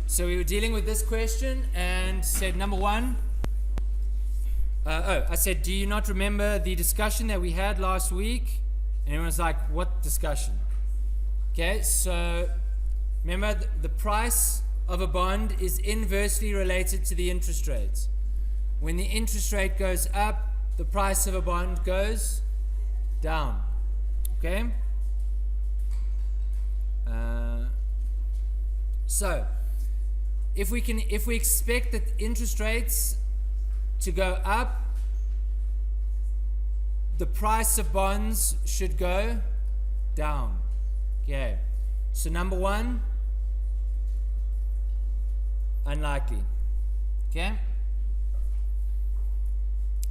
So we were dealing with this question and said number one, I said, do you not remember the discussion that we had last week? And everyone's like, what discussion? Okay, so remember the price of a bond is inversely related to the interest rate. When the interest rate goes up, the price of a bond goes down. Okay? So if we expect that interest rates to go up, the price of bonds should go down. Okay. So number one, unlikely. Okay?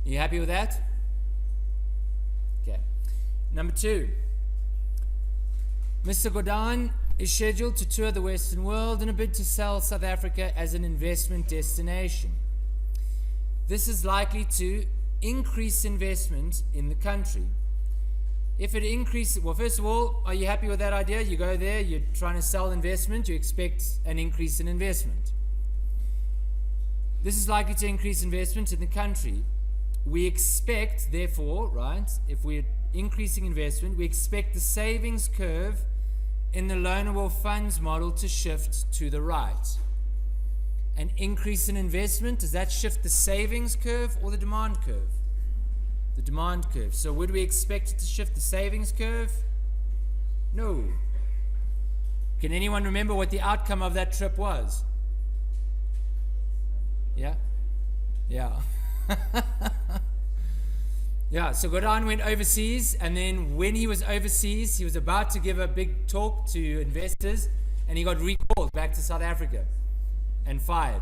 You happy with that? Okay. Number two, Mr. Godan is scheduled to tour the Western world in a bid to sell South Africa as an investment destination. This is likely to increase investment in the country. If it increases, well, first of all, are you happy with that idea? You go there, you're trying to sell investment, you expect an increase in investment. This is likely to increase investment in the country. We expect, therefore, right, if we're increasing investment, we expect the savings curve in the loanable funds model to shift to the right. An increase in investment, does that shift the savings curve or the demand curve? The demand curve. So would we expect it to shift the savings curve? No. Can anyone remember what the outcome of that trip was? Yeah? Yeah. Yeah, so Godan went overseas, and then when he was overseas, he was about to give a big talk to investors, and he got recalled back to South Africa and fired.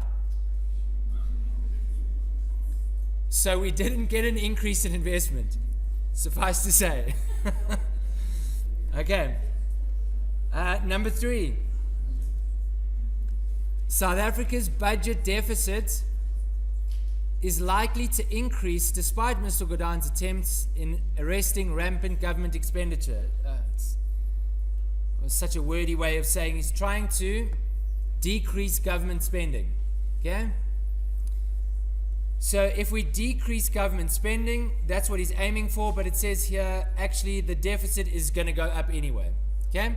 So we didn't get an increase in investment, suffice to say. Okay. Number three. South Africa's budget deficit is likely to increase despite Mr. Godan's attempts in arresting rampant government expenditure. It was such a wordy way of saying he's trying to decrease government spending. Okay? So if we decrease government spending, that's what he's aiming for, but it says here, actually, the deficit is going to go up anyway. Okay?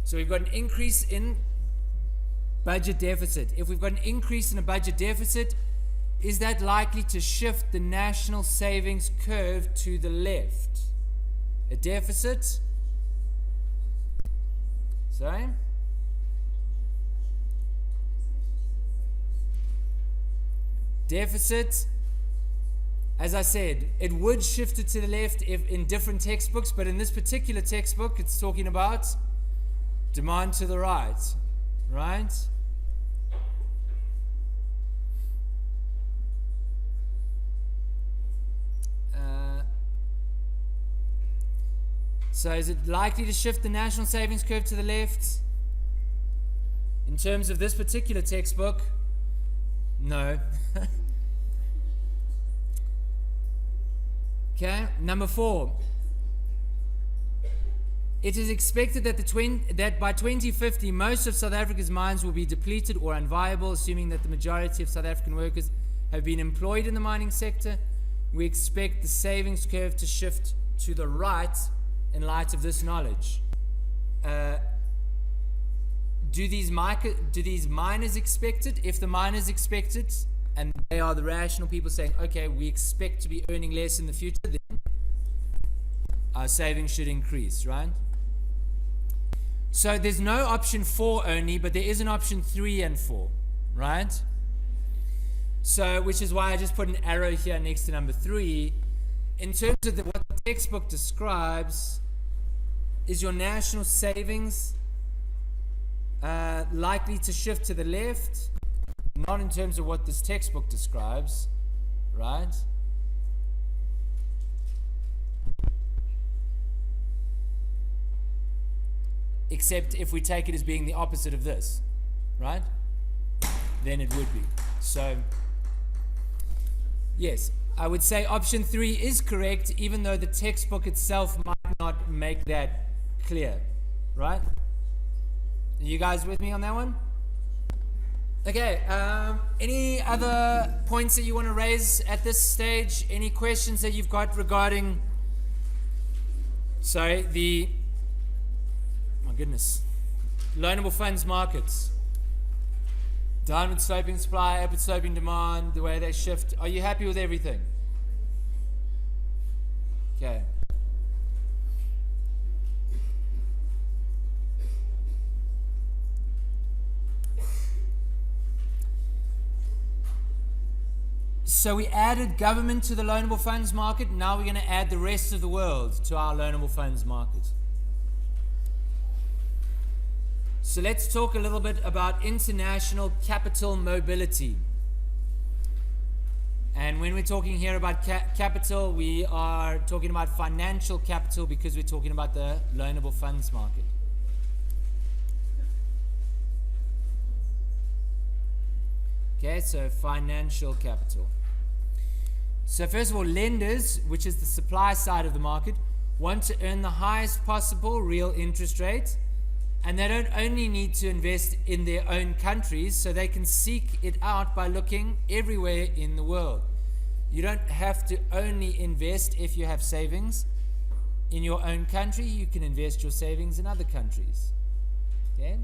So we've got an increase in budget deficit. If we've got an increase in a budget deficit, is that likely to shift the national savings curve to the left? A deficit? Sorry? Deficit, as I said, it would shift it to the left if in different textbooks, but in this particular textbook, it's talking about demand to the right, right? So is it likely to shift the national savings curve to the left? In terms of this particular textbook, no. Okay, number four. It is expected that by 2050, most of South Africa's mines will be depleted or unviable, assuming that the majority of South African workers have been employed in the mining sector. We expect the savings curve to shift to the right in light of this knowledge. Do these miners expect it? If the miners expect it, and they are the rational people saying, okay, we expect to be earning less in the future, then our savings should increase, right? So there's no option 4 only, but there is an option 3 and 4, right? So, which is why I just put an arrow here next to number 3. In terms of what the textbook describes, is your national savings likely to shift to the left? Not in terms of what this textbook describes, right? Except if we take it as being the opposite of this, right? Then it would be. So, yes, I would say option 3 is correct, even though the textbook itself might not make that clear, right? Are you guys with me on that one? Okay, any other points that you want to raise at this stage? Any questions that you've got regarding, my goodness, loanable funds markets? Downward sloping supply, upward sloping demand, the way they shift. Are you happy with everything? Okay. So we added government to the loanable funds market. Now we're going to add the rest of the world to our loanable funds market. So let's talk a little bit about international capital mobility. And when we're talking here about capital, we are talking about financial capital because we're talking about the loanable funds market. Okay, so financial capital. So first of all, lenders, which is the supply side of the market, want to earn the highest possible real interest rate, and they don't only need to invest in their own countries, so they can seek it out by looking everywhere in the world. You don't have to only invest if you have savings in your own country. You can invest your savings in other countries. Okay?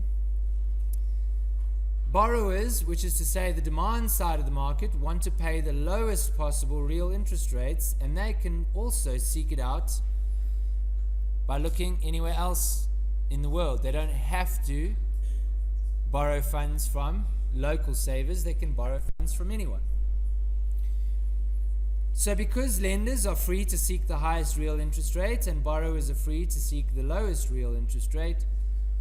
Borrowers, which is to say the demand side of the market, want to pay the lowest possible real interest rates, and they can also seek it out by looking anywhere else in the world. They don't have to borrow funds from local savers. They can borrow funds from anyone. So because lenders are free to seek the highest real interest rate and borrowers are free to seek the lowest real interest rate,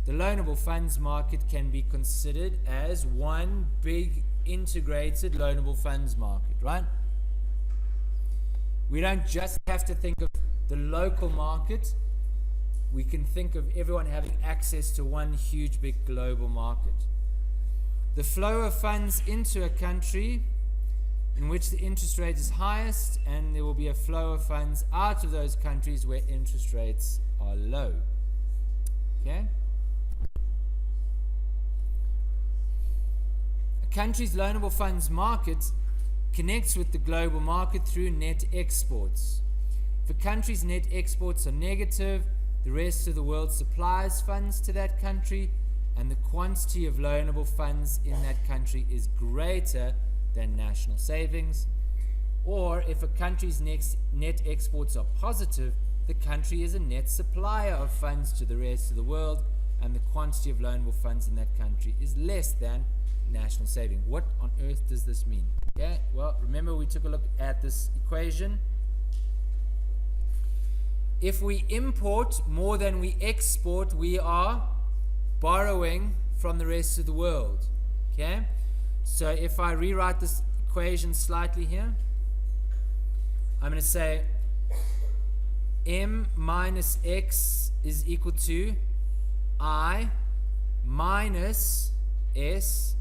the loanable funds market can be considered as one big integrated loanable funds market, right? We don't just have to think of the local market. We can think of everyone having access to one huge big global market. The flow of funds into a country in which the interest rate is highest, and there will be a flow of funds out of those countries where interest rates are low. Okay? A country's loanable funds market connects with the global market through net exports. If a country's net exports are negative, the rest of the world supplies funds to that country, and the quantity of loanable funds in that country is greater than national savings. Or if a country's net exports are positive, the country is a net supplier of funds to the rest of the world, and the quantity of loanable funds in that country is less than national saving. What on earth does this mean? Okay, well, remember we took a look at this equation. If we import more than we export, we are borrowing from the rest of the world. Okay? So if I rewrite this equation slightly here, I'm going to say m minus x is equal to I minus s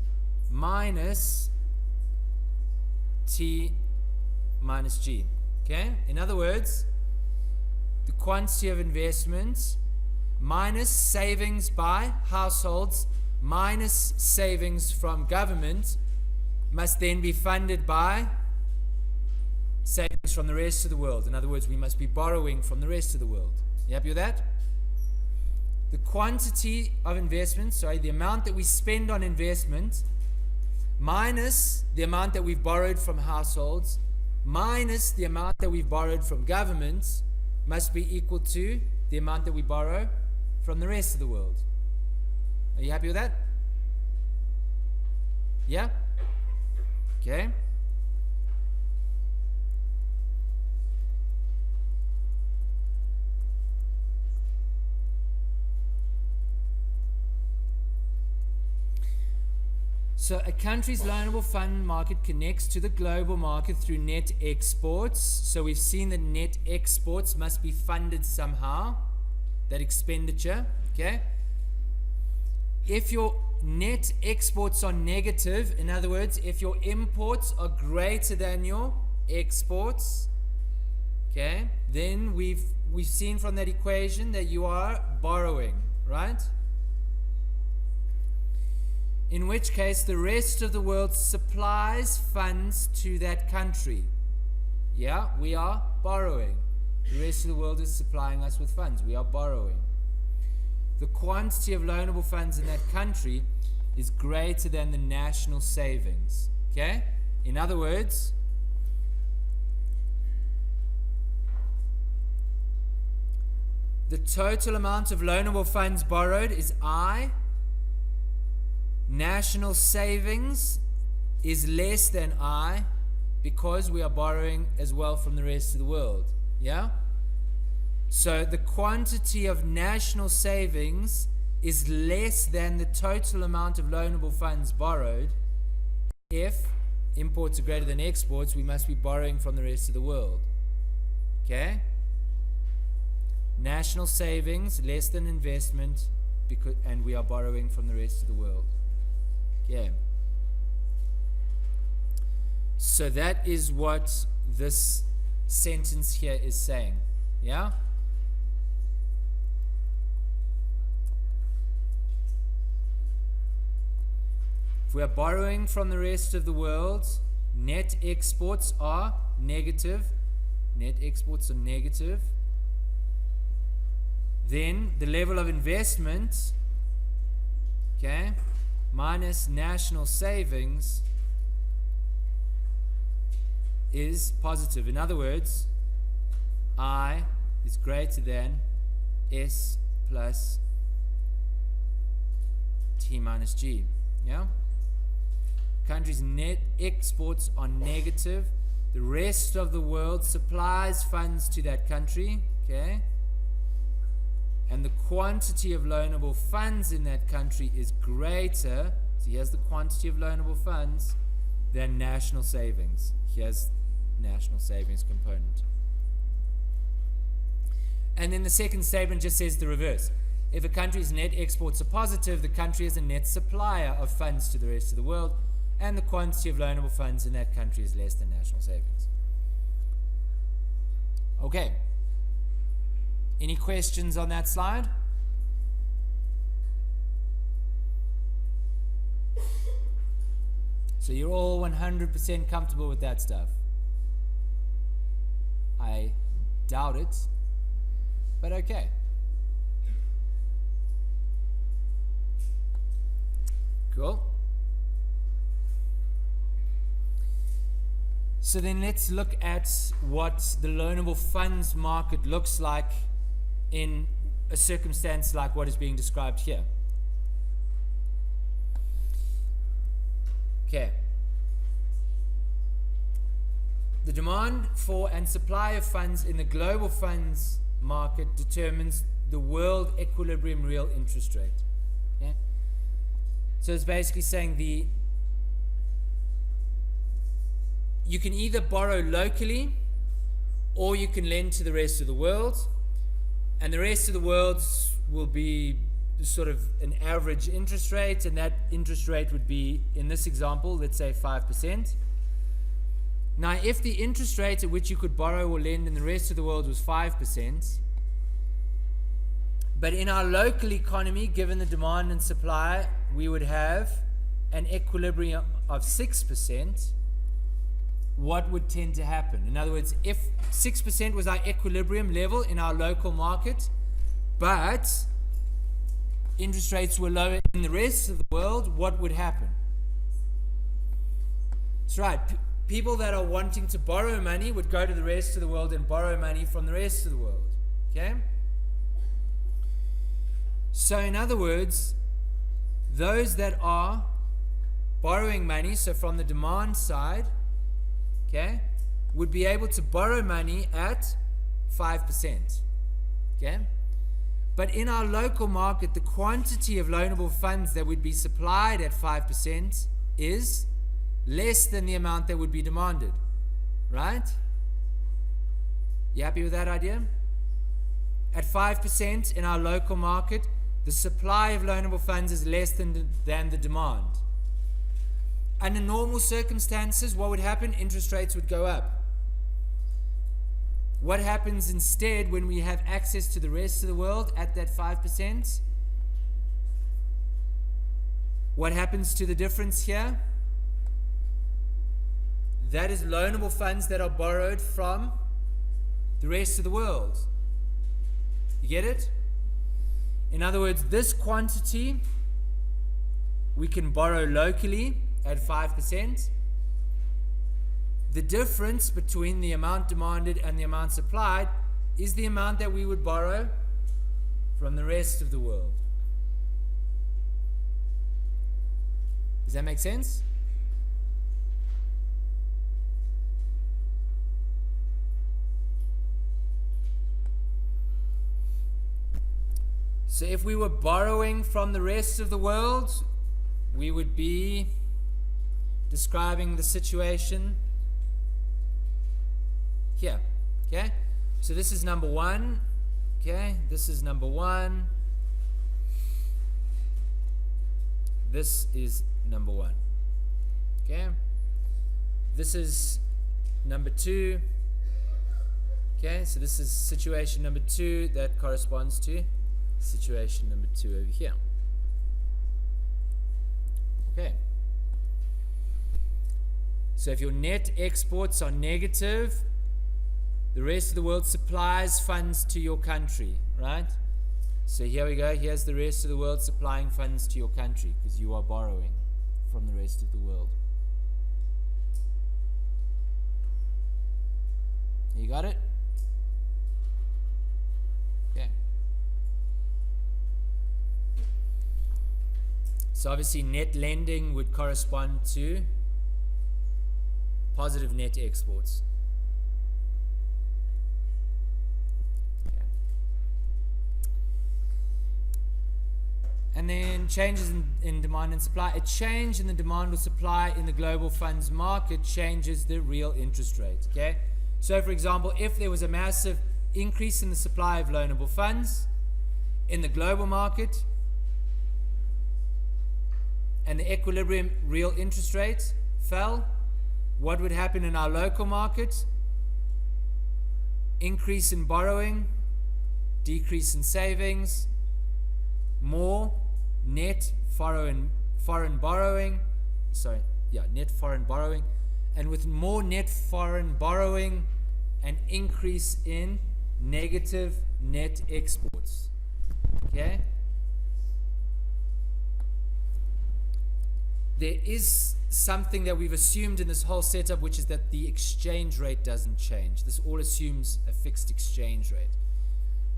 minus t minus g. Okay? In other words, the quantity of investment minus savings by households minus savings from government must then be funded by savings from the rest of the world. In other words, we must be borrowing from the rest of the world. You happy with that? The quantity of investment, the amount that we spend on investment minus the amount that we've borrowed from households minus the amount that we've borrowed from governments must be equal to the amount that we borrow from the rest of the world. Are you happy with that? Yeah? Okay. So a country's loanable fund market connects to the global market through net exports. So we've seen that net exports must be funded somehow, that expenditure, okay? If your net exports are negative, in other words, if your imports are greater than your exports, okay, then we've seen from that equation that you are borrowing, right? in which case the rest of the world supplies funds to that country. Yeah, we are borrowing. The rest of the world is supplying us with funds. We are borrowing. The quantity of loanable funds in that country is greater than the national savings. Okay? In other words, the total amount of loanable funds borrowed is I. National savings is less than I because we are borrowing as well from the rest of the world. Yeah? So the quantity of national savings is less than the total amount of loanable funds borrowed. If imports are greater than exports, we must be borrowing from the rest of the world. Okay? National savings less than investment, and we are borrowing from the rest of the world. Yeah. So that is what this sentence here is saying. Yeah? If we are borrowing from the rest of the world, net exports are negative. Net exports are negative. Then the level of investment, okay, minus national savings is positive. In other words, I is greater than S plus T minus G. Yeah? Country's net exports are negative. The rest of the world supplies funds to that country. Okay? And the quantity of loanable funds in that country is greater, so here's the quantity of loanable funds, than national savings. Here's national savings component. And then the second statement just says the reverse. If a country's net exports are positive, the country is a net supplier of funds to the rest of the world, and the quantity of loanable funds in that country is less than national savings. Okay. Any questions on that slide? So you're all 100% comfortable with that stuff? I doubt it, but okay. Cool. So then let's look at what the loanable funds market looks like in a circumstance like what is being described here. Okay. The demand for and supply of funds in the global funds market determines the world equilibrium real interest rate. Okay? So it's basically saying you can either borrow locally or you can lend to the rest of the world. And the rest of the world will be sort of an average interest rate, and that interest rate would be, in this example, let's say 5%. Now, if the interest rate at which you could borrow or lend in the rest of the world was 5%, but in our local economy, given the demand and supply, we would have an equilibrium of 6%, what would tend to happen? In other words, if 6% was our equilibrium level in our local market, but interest rates were lower in the rest of the world, what would happen? That's right. People that are wanting to borrow money would go to the rest of the world and borrow money from the rest of the world. Okay? So in other words, those that are borrowing money, so from the demand side, okay, would be able to borrow money at 5%. Okay? But in our local market, the quantity of loanable funds that would be supplied at 5% is less than the amount that would be demanded. Right? You happy with that idea? At 5% in our local market, the supply of loanable funds is less than the demand. Under normal circumstances, what would happen? Interest rates would go up. What happens instead when we have access to the rest of the world at that 5%? What happens to the difference here? That is loanable funds that are borrowed from the rest of the world. You get it? In other words, this quantity we can borrow locally at 5%. The difference between the amount demanded and the amount supplied is the amount that we would borrow from the rest of the world. Does that make sense? So if we were borrowing from the rest of the world, we would be describing the situation here. Okay? So this is number one. Okay? This is number one. This is number one. Okay? This is number two. Okay? So this is situation number two that corresponds to situation number two over here. Okay. So if your net exports are negative, the rest of the world supplies funds to your country, right? So here we go. Here's the rest of the world supplying funds to your country because you are borrowing from the rest of the world. You got it? Okay. So obviously net lending would correspond to positive net exports. Okay. And then changes in demand and supply. A change in the demand or supply in the global funds market changes the real interest rate. Okay. So for example, if there was a massive increase in the supply of loanable funds in the global market, and the equilibrium real interest rate fell, what would happen in our local market? Increase in borrowing, decrease in savings, more net foreign borrowing, net foreign borrowing, and with more net foreign borrowing, an increase in negative net exports. Okay? There is something that we've assumed in this whole setup, which is that the exchange rate doesn't change. This all assumes a fixed exchange rate.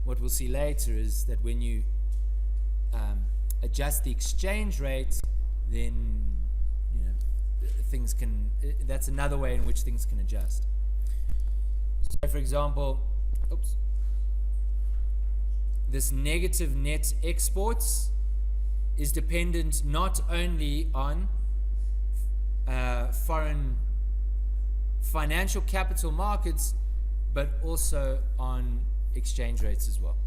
What we'll see later is that when you adjust the exchange rate, then things can. That's another way in which things can adjust. So, for example, this negative net exports is dependent not only on foreign financial capital markets, but also on exchange rates as well.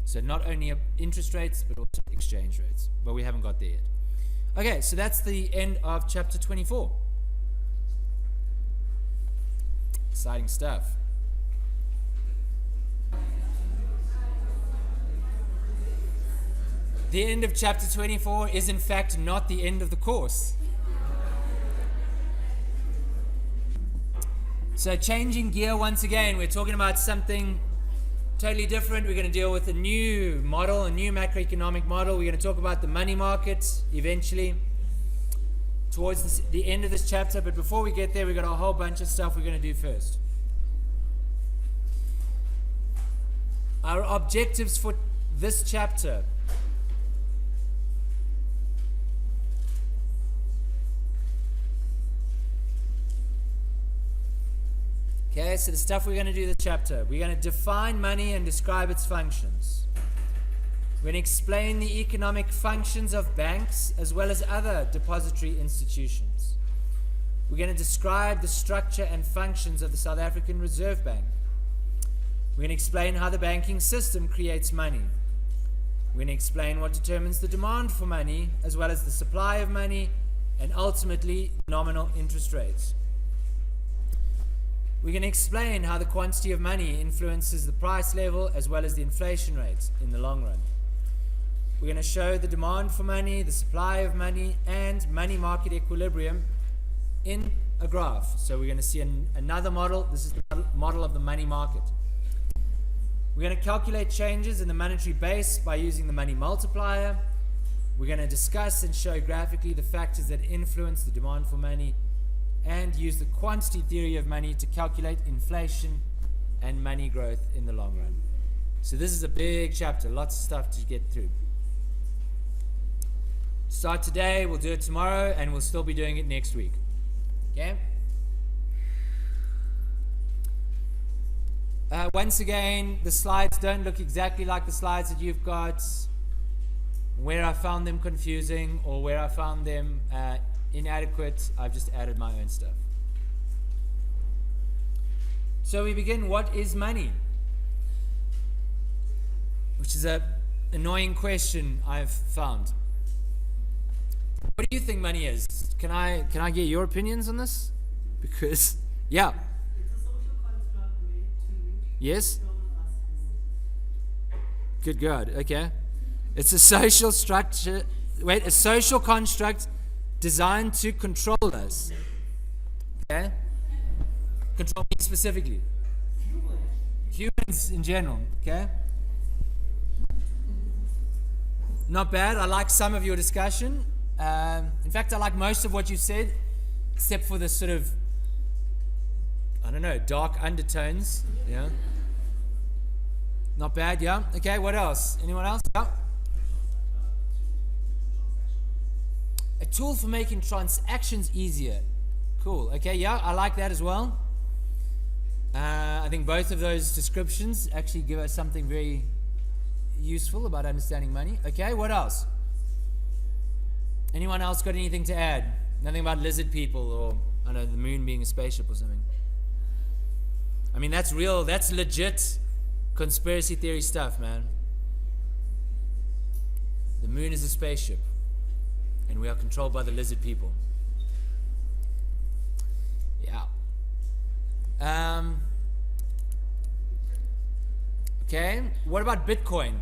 So not only interest rates, but also exchange rates. But we haven't got there yet. Okay, so that's the end of chapter 24. Exciting stuff. The end of chapter 24 is in fact not the end of the course. So changing gear once again, we're talking about something totally different. We're going to deal with a new model, a new macroeconomic model. We're going to talk about the money market eventually towards the end of this chapter. But before we get there, we've got a whole bunch of stuff we're going to do first. Our objectives for this chapter. Okay, so the stuff we're going to do this chapter. We're going to define money and describe its functions. We're going to explain the economic functions of banks as well as other depository institutions. We're going to describe the structure and functions of the South African Reserve Bank. We're going to explain how the banking system creates money. We're going to explain what determines the demand for money as well as the supply of money and ultimately nominal interest rates. We're going to explain how the quantity of money influences the price level as well as the inflation rate in the long run. We're going to show the demand for money, the supply of money, and money market equilibrium in a graph. So we're going to see another model. This is the model of the money market. We're going to calculate changes in the monetary base by using the money multiplier. We're going to discuss and show graphically the factors that influence the demand for money and use the quantity theory of money to calculate inflation and money growth in the long run. So this is a big chapter, lots of stuff to get through. Start today, we'll do it tomorrow, and we'll still be doing it next week. Okay? Once again, the slides don't look exactly like the slides that you've got. Where I found them confusing or where I found them inadequate, I've just added my own stuff. So we begin, what is money? Which is an annoying question I've found. What do you think money is? Can I get your opinions on this? Because, yeah. It's a social construct made to Yes? control us. Good God, okay. It's a social structure, a social construct designed to control us. Okay? Control me specifically. Humans in general, okay? Not bad. I like some of your discussion. In fact, I like most of what you said, except for the sort of, I don't know, dark undertones. Yeah. Not bad, yeah. Okay, what else? Anyone else? Yeah. A tool for making transactions easier. Cool. Okay, yeah, I like that as well. I think both of those descriptions actually give us something very useful about understanding money. Okay, what else? Anyone else got anything to add? Nothing about lizard people or, I don't know, the moon being a spaceship or something. I mean, that's real, that's legit conspiracy theory stuff, man. The moon is a spaceship, and we are controlled by the lizard people. Yeah. Okay, what about Bitcoin?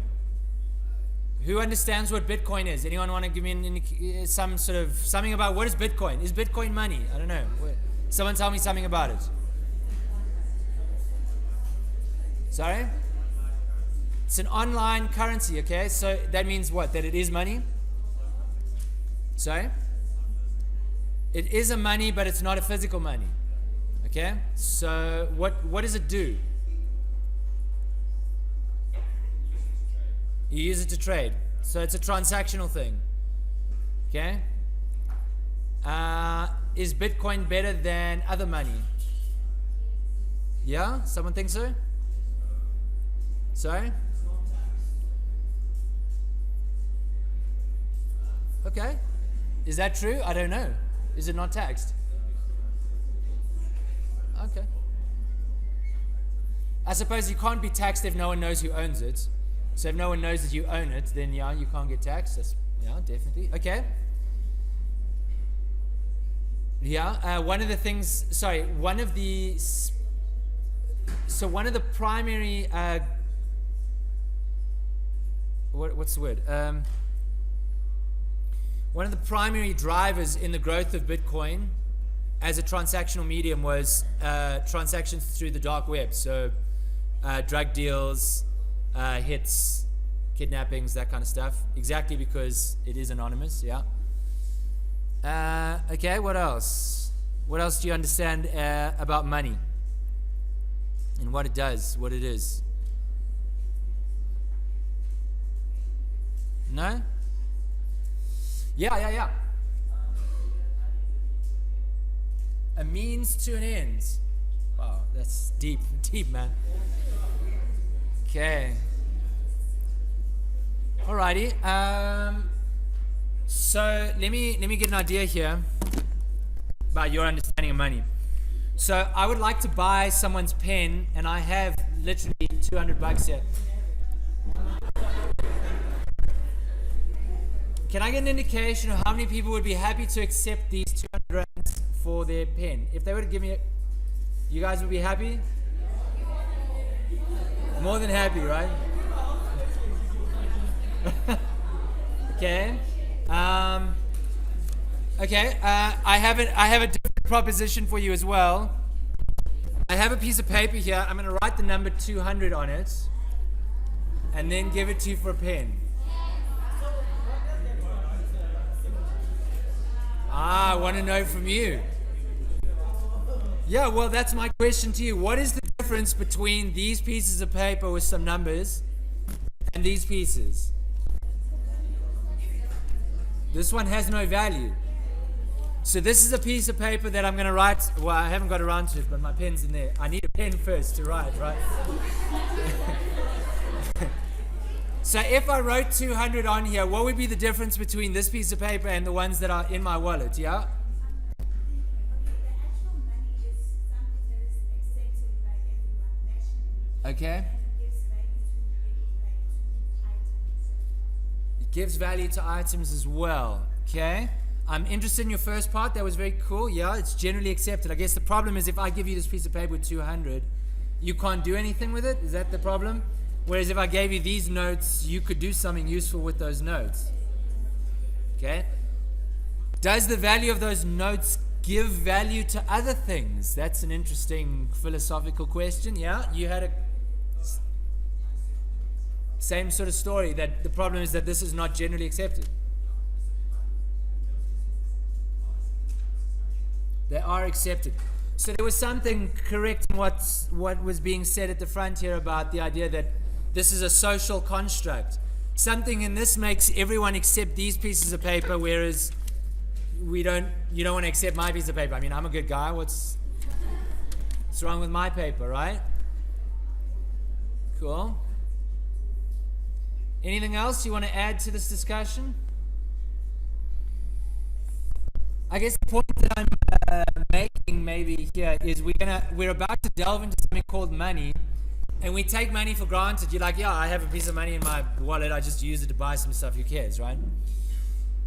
Who understands what Bitcoin is? Anyone want to give me some sort of something about what is Bitcoin? Is Bitcoin money? I don't know. Someone tell me something about it. Sorry? It's an online currency, okay? So that means what? That it is money? Sorry? It is a money, but it's not a physical money. Okay? So what does it do? You use it to trade. So it's a transactional thing. Okay? Is Bitcoin better than other money? Yeah? Someone think so? Sorry? Okay. Is that true? I don't know. Is it not taxed? Okay. I suppose you can't be taxed if no one knows who owns it. So if no one knows that you own it, then yeah, you can't get taxed. That's, yeah, definitely. Okay. Yeah, one of the primary, what's the word? One of the primary drivers in the growth of Bitcoin as a transactional medium was transactions through the dark web. So drug deals, hits, kidnappings, that kind of stuff. Exactly because it is anonymous, yeah. Okay, what else? What else do you understand about money? And what it does, what it is? No? Yeah. A means to an end. Wow, that's deep, man. Okay. Alrighty. So let me get an idea here about your understanding of money. So I would like to buy someone's pen, and I have literally $200 here. Can I get an indication of how many people would be happy to accept these 200 rands for their pen? If they were to give me you guys would be happy? More than happy, right? Okay. Okay. I have a different proposition for you as well. I have a piece of paper here. I'm going to write the number 200 on it, and then give it to you for a pen. I want to know from you. Yeah, well, that's my question to you. What is the difference between these pieces of paper with some numbers and these pieces? This one has no value. So this is a piece of paper that I'm going to write. Well, I haven't got around to it, but my pen's in there. I need a pen first to write, right? So if I wrote 200 on here, what would be the difference between this piece of paper and the ones that are in my wallet? Yeah? Okay. It gives value to items as well. Okay. I'm interested in your first part. That was very cool. Yeah, it's generally accepted. I guess the problem is if I give you this piece of paper with 200, you can't do anything with it. Is that the problem? Whereas if I gave you these notes, you could do something useful with those notes. Okay. Does the value of those notes give value to other things? That's an interesting philosophical question. Yeah, you had a same sort of story, that the problem is that this is not generally accepted. They are accepted. So there was something correct in what was being said at the front here about the idea that this is a social construct. Something in this makes everyone accept these pieces of paper, whereas you don't want to accept my piece of paper. I mean, I'm a good guy. What's wrong with my paper, right? Cool. Anything else you want to add to this discussion? I guess the point that I'm making maybe here is we're about to delve into something called money, and we take money for granted. You're like, yeah, I have a piece of money in my wallet. I just use it to buy some stuff. Who cares, right?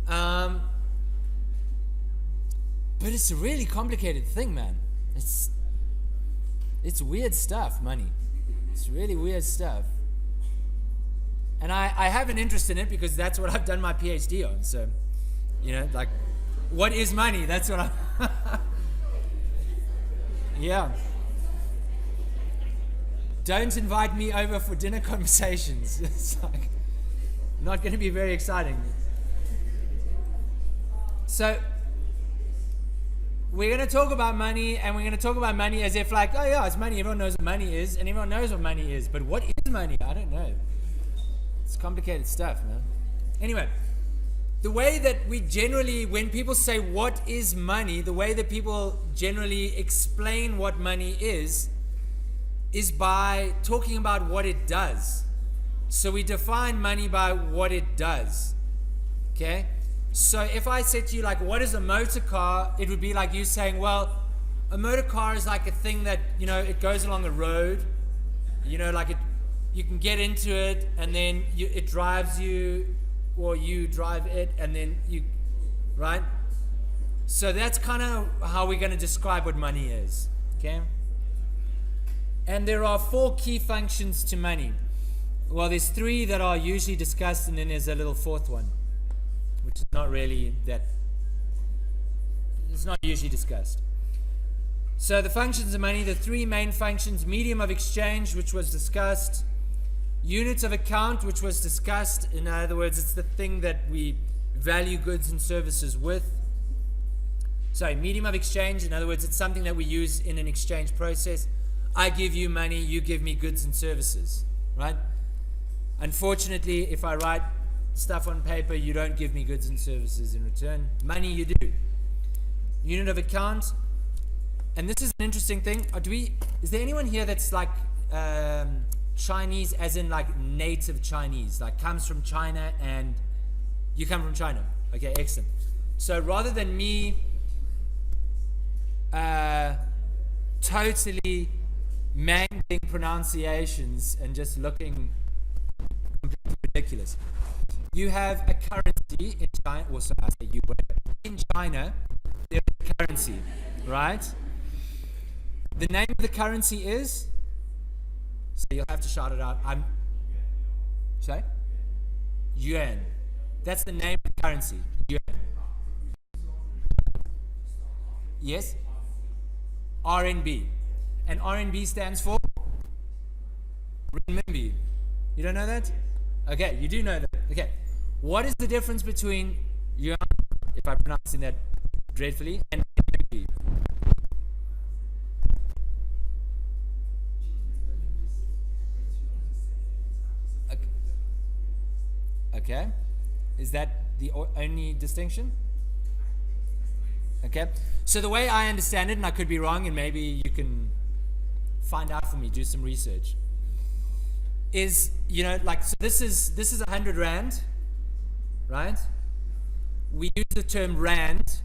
But it's a really complicated thing, man. It's weird stuff, money. It's really weird stuff. And I have an interest in it because that's what I've done my PhD on. So, like, what is money? That's what I... Yeah. Don't invite me over for dinner conversations. It's like, not going to be very exciting. So, we're going to talk about money, and we're going to talk about money as if like, oh yeah, it's money. Everyone knows what money is, and everyone knows what money is. But what is money? I don't know. It's complicated stuff, man. Anyway, the way that we generally, when people say what is money, the way that people generally explain what money is by talking about what it does. So we define money by what it does. Okay? So if I said to you, like, what is a motor car? It would be like you saying, well, a motor car is like a thing that, it goes along a road. You can get into it, and then it drives you, or you drive it, and then right? So that's kind of how we're going to describe what money is, okay? And there are 4 key functions to money. Well, there's 3 that are usually discussed, and then there's a little 4th one, which is not really it's not usually discussed. So the functions of money, the 3 main functions: medium of exchange, which was discussed; unit of account, which was discussed. In other words, it's the thing that we value goods and services with. Sorry, medium of exchange, in other words, it's something that we use in an exchange process. I give you money, you give me goods and services, right? Unfortunately, if I write stuff on paper, you don't give me goods and services in return. Money, you do. Unit of account, and this is an interesting thing. Is there anyone here that's like Chinese, as in like native Chinese, like comes from China, and you come from China? Okay, excellent. So rather than me totally mangling pronunciations and just looking completely ridiculous, you have a currency in China. Also, I say you, in China, there's a currency, right? The name of the currency is, so you'll have to shout it out. Sorry? Yuan. That's the name of the currency. Yuan. Yes? RMB. And RMB stands for renminbi. You don't know that? Okay, you do know that. Okay. What is the difference between yuan, if I'm pronouncing that dreadfully, and renminbi? Okay. Is that the only distinction? Okay. So the way I understand it, and I could be wrong, and maybe you can find out for me, do some research, is, you know, like, so this is 100 rand, right? We use the term rand.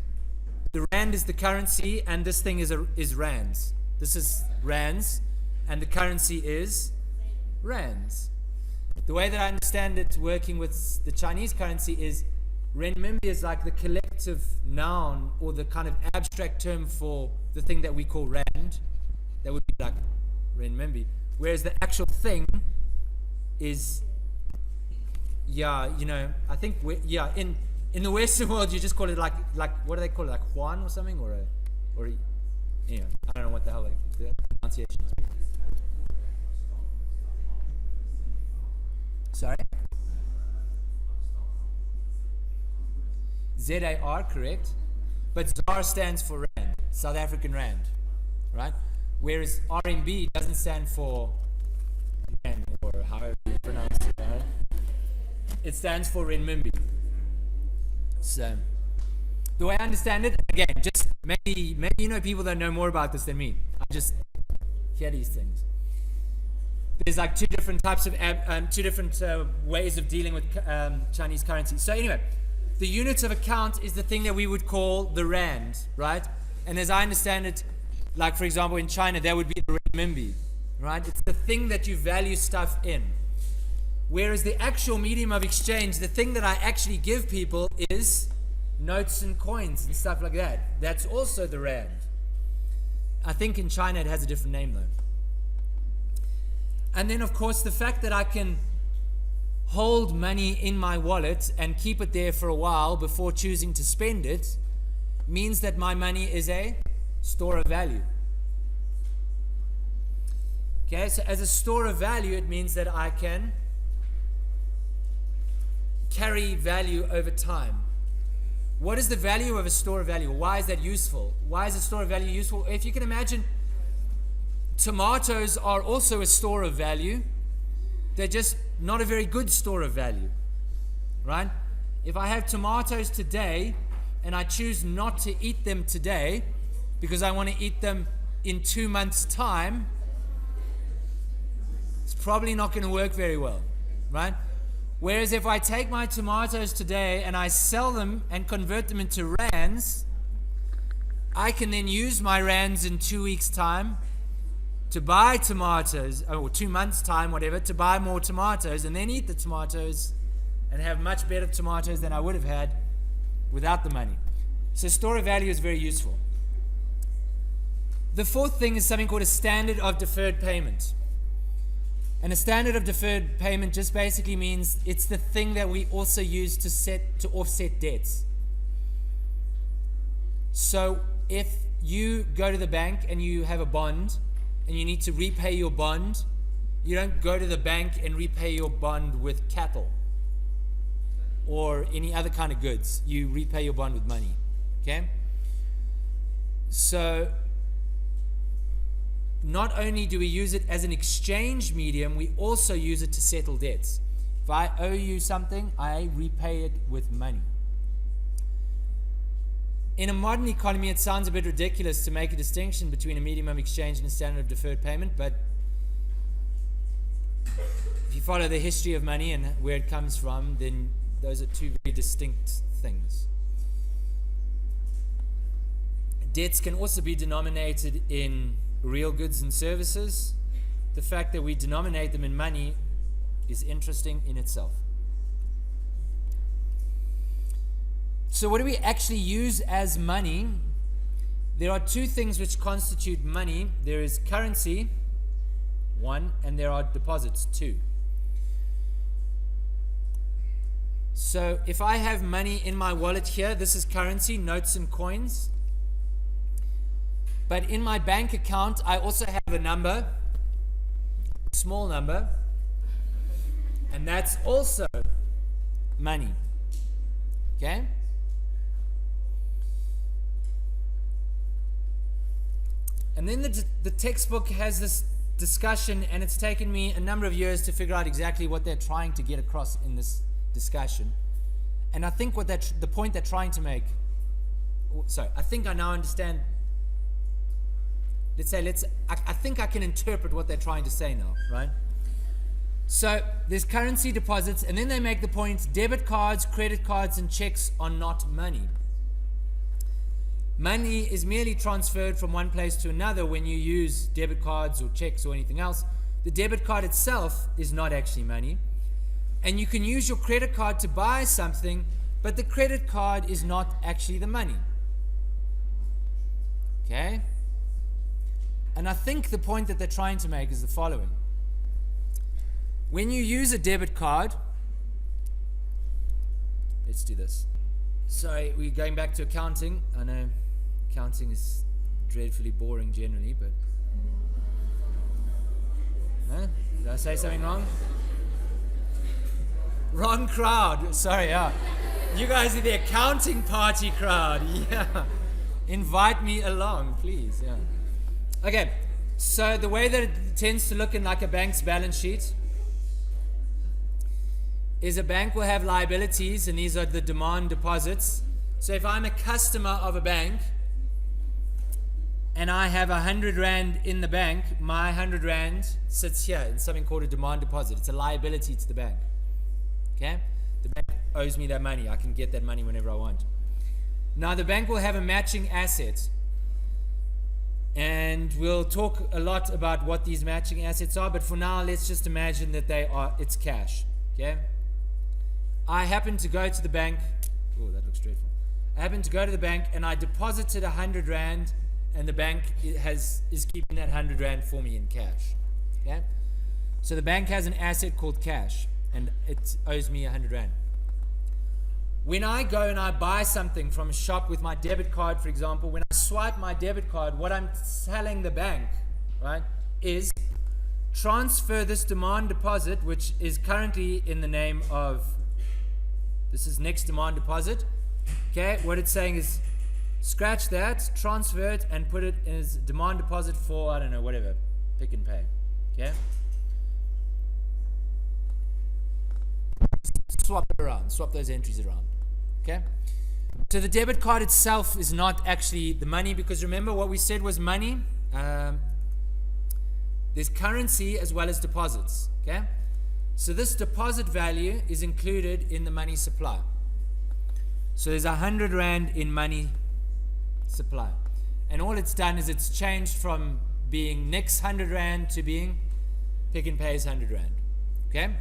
The rand is the currency, and this thing is rands. This is rands, and the currency is rands. The way that I understand it working with the Chinese currency is renminbi is like the collective noun or the kind of abstract term for the thing that we call rand. That would be like renminbi. Whereas the actual thing is, yeah, you know, I think, in the Western world you just call it like what do they call it, like yuan or something, or anyway, I don't know what the hell the pronunciation is. Sorry? ZAR, correct. But ZAR stands for Rand, South African Rand, right? Whereas RMB doesn't stand for Rand, or however you pronounce it, right? It stands for renminbi. So, the way I understand it, again, just maybe you know people that know more about this than me. I just hear these things. There's like two different types of ways of dealing with Chinese currency. So anyway, the unit of account is the thing that we would call the rand, right? And as I understand it, like for example in China, that would be the renminbi, right? It's the thing that you value stuff in. Whereas the actual medium of exchange, the thing that I actually give people is notes and coins and stuff like that. That's also the rand. I think in China it has a different name though. And then of course the fact that I can hold money in my wallet and keep it there for a while before choosing to spend it means that my money is a store of value. Okay, so as a store of value, it means that I can carry value over time. What is the value of a store of value? Why is that useful? Why is a store of value useful? If you can imagine, tomatoes are also a store of value. They're just not a very good store of value, right? If I have tomatoes today and I choose not to eat them today because I want to eat them in 2 months' time, it's probably not going to work very well, right? Whereas if I take my tomatoes today and I sell them and convert them into rands, I can then use my rands in 2 weeks' time to buy tomatoes, or 2 months' time, whatever, to buy more tomatoes and then eat the tomatoes and have much better tomatoes than I would have had without the money. So store of value is very useful. The fourth thing is something called a standard of deferred payment. And a standard of deferred payment just basically means it's the thing that we also use to offset debts. So if you go to the bank and you have a bond and you need to repay your bond, you don't go to the bank and repay your bond with cattle or any other kind of goods. You repay your bond with money. Okay? So not only do we use it as an exchange medium, we also use it to settle debts. If I owe you something, I repay it with money. In a modern economy, it sounds a bit ridiculous to make a distinction between a medium of exchange and a standard of deferred payment, but if you follow the history of money and where it comes from, then those are two very distinct things. Debts can also be denominated in real goods and services. The fact that we denominate them in money is interesting in itself. So what do we actually use as money? There are two things which constitute money. There is currency, one, and there are deposits, two. So if I have money in my wallet here, this is currency, notes and coins. But in my bank account, I also have a number, a small number, and that's also money. Okay? And then the textbook has this discussion, and it's taken me a number of years to figure out exactly what they're trying to get across in this discussion. And I think what the point they're trying to make, I think I now understand. I think I can interpret what they're trying to say now, right? So there's currency deposits, and then they make the point, debit cards, credit cards, and checks are not money. Money is merely transferred from one place to another when you use debit cards or checks or anything else. The debit card itself is not actually money. And you can use your credit card to buy something, but the credit card is not actually the money. Okay? And I think the point that they're trying to make is the following. When you use a debit card, let's do this. Sorry, we're going back to accounting. I know accounting is dreadfully boring generally, but... Huh? Did I say something wrong? Wrong crowd. Sorry, yeah. You guys are the accounting party crowd. Yeah. Invite me along, please. Yeah. Okay, so the way that it tends to look in like a bank's balance sheet is a bank will have liabilities, and these are the demand deposits. So if I'm a customer of a bank and I have 100 Rand in the bank, my 100 Rand sits here in something called a demand deposit. It's a liability to the bank. Okay? The bank owes me that money. I can get that money whenever I want. Now the bank will have a matching asset. And we'll talk a lot about what these matching assets are, but for now, let's just imagine that it's cash. Okay? I happen to go to the bank. Oh, that looks dreadful. I happen to go to the bank and I deposited 100 Rand, and the bank is keeping that 100 Rand for me in cash. Okay? So the bank has an asset called cash, and it owes me 100 Rand. When I go and I buy something from a shop with my debit card, for example, when I swipe my debit card, what I'm telling the bank, right, is transfer this demand deposit, which is currently in the name of, this is next demand deposit. Okay, what it's saying is scratch that, transfer it, and put it as demand deposit for, I don't know, whatever, Pick n Pay. Okay? Swap it around, swap those entries around. Okay? So the debit card itself is not actually the money, because remember what we said was money. There's currency as well as deposits. Okay? So this deposit value is included in the money supply. So there's 100 Rand in money supply. And all it's done is it's changed from being Nick's 100 Rand to being Pick n Pay's 100 Rand. Okay?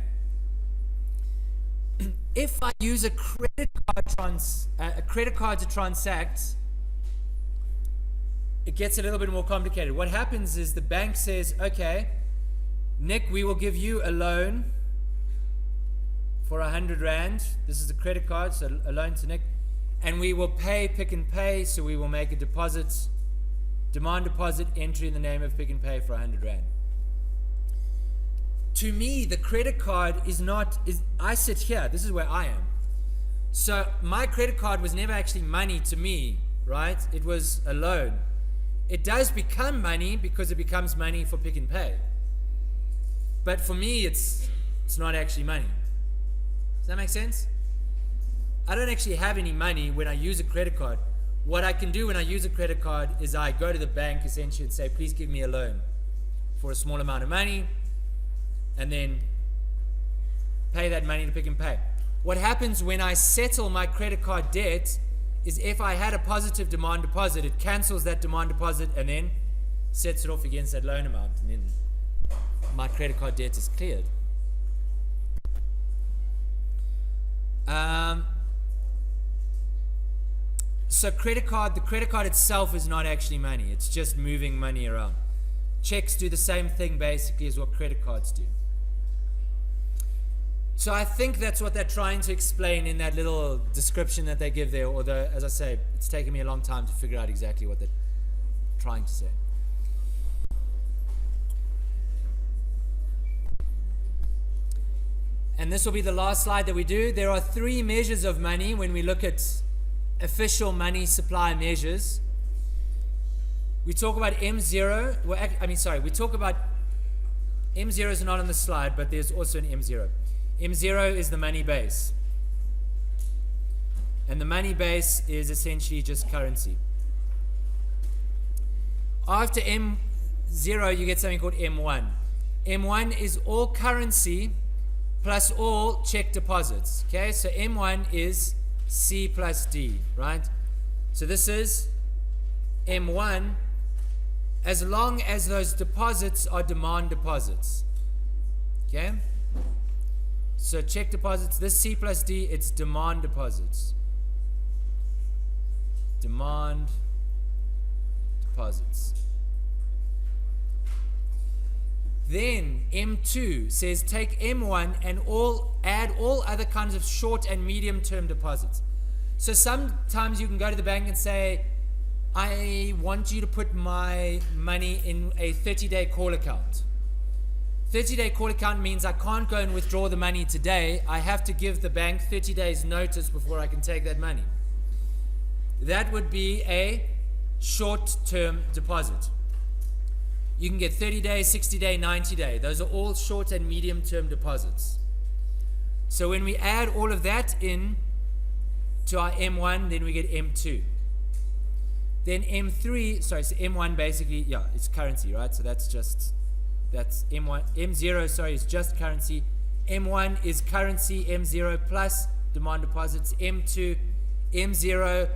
If I use a credit card to transact, it gets a little bit more complicated. What happens is the bank says, okay, Nick, we will give you a loan for 100 Rand. This is a credit card, so a loan to Nick. And we will pay Pick n Pay, so we will make a deposit, demand deposit entry in the name of Pick n Pay for 100 Rand. To me, the credit card I sit here, this is where I am. So my credit card was never actually money to me, right? It was a loan. It does become money because it becomes money for Pick n Pay. But for me, it's not actually money. Does that make sense? I don't actually have any money when I use a credit card. What I can do when I use a credit card is I go to the bank essentially and say, please give me a loan for a small amount of money, and then pay that money to Pick n Pay. What happens when I settle my credit card debt is if I had a positive demand deposit, it cancels that demand deposit and then sets it off against that loan amount, and then my credit card debt is cleared. So the credit card itself is not actually money. It's just moving money around. Checks do the same thing basically as what credit cards do. So I think that's what they're trying to explain in that little description that they give there, although, as I say, it's taken me a long time to figure out exactly what they're trying to say. And this will be the last slide that we do. There are 3 measures of money when we look at official money supply measures. We talk about M0. We talk about M0 is not on the slide, but there's also an M0. M0 is the money base. And the money base is essentially just currency. After M0, you get something called M1. M1 is all currency plus all check deposits. Okay, so M1 is C plus D, right? So this is M1 as long as those deposits are demand deposits. Okay? So check deposits, this C plus D, it's demand deposits. Demand deposits. Then M2 says take M1 and add all other kinds of short and medium term deposits. So sometimes you can go to the bank and say, I want you to put my money in a 30-day call account. 30-day call account means I can't go and withdraw the money today. I have to give the bank 30 days notice before I can take that money. That would be a short-term deposit. You can get 30 day, 60 day, 90 day. Those are all short and medium term deposits. So when we add all of that in to our M1, then we get M2. Then M3, so M1 basically, it's currency, right? So that's M1. M0, is just currency. M1 is currency, M0 plus demand deposits. M0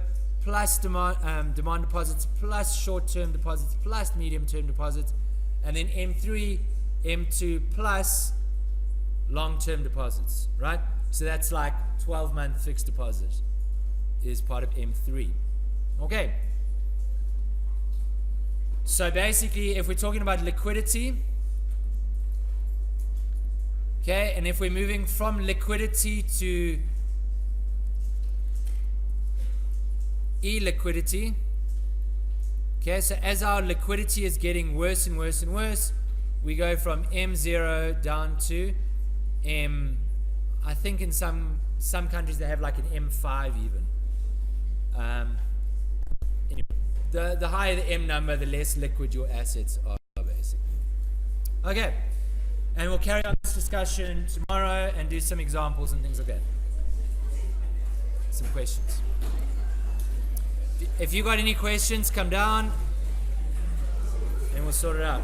plus demand deposits plus short-term deposits plus medium-term deposits, and then M3, M2 plus long-term deposits, right? So that's like 12-month fixed deposit is part of M3. Okay. So basically, if we're talking about liquidity, okay, and if we're moving from liquidity to illiquidity, okay, so as our liquidity is getting worse and worse and worse, we go from M0 down to I think in some countries they have like an M5 even. Anyway, the higher the M number, the less liquid your assets are basically. Okay, and we'll carry on this discussion tomorrow and do some examples and things like that. Some questions. If you got any questions, come down and we'll sort it out.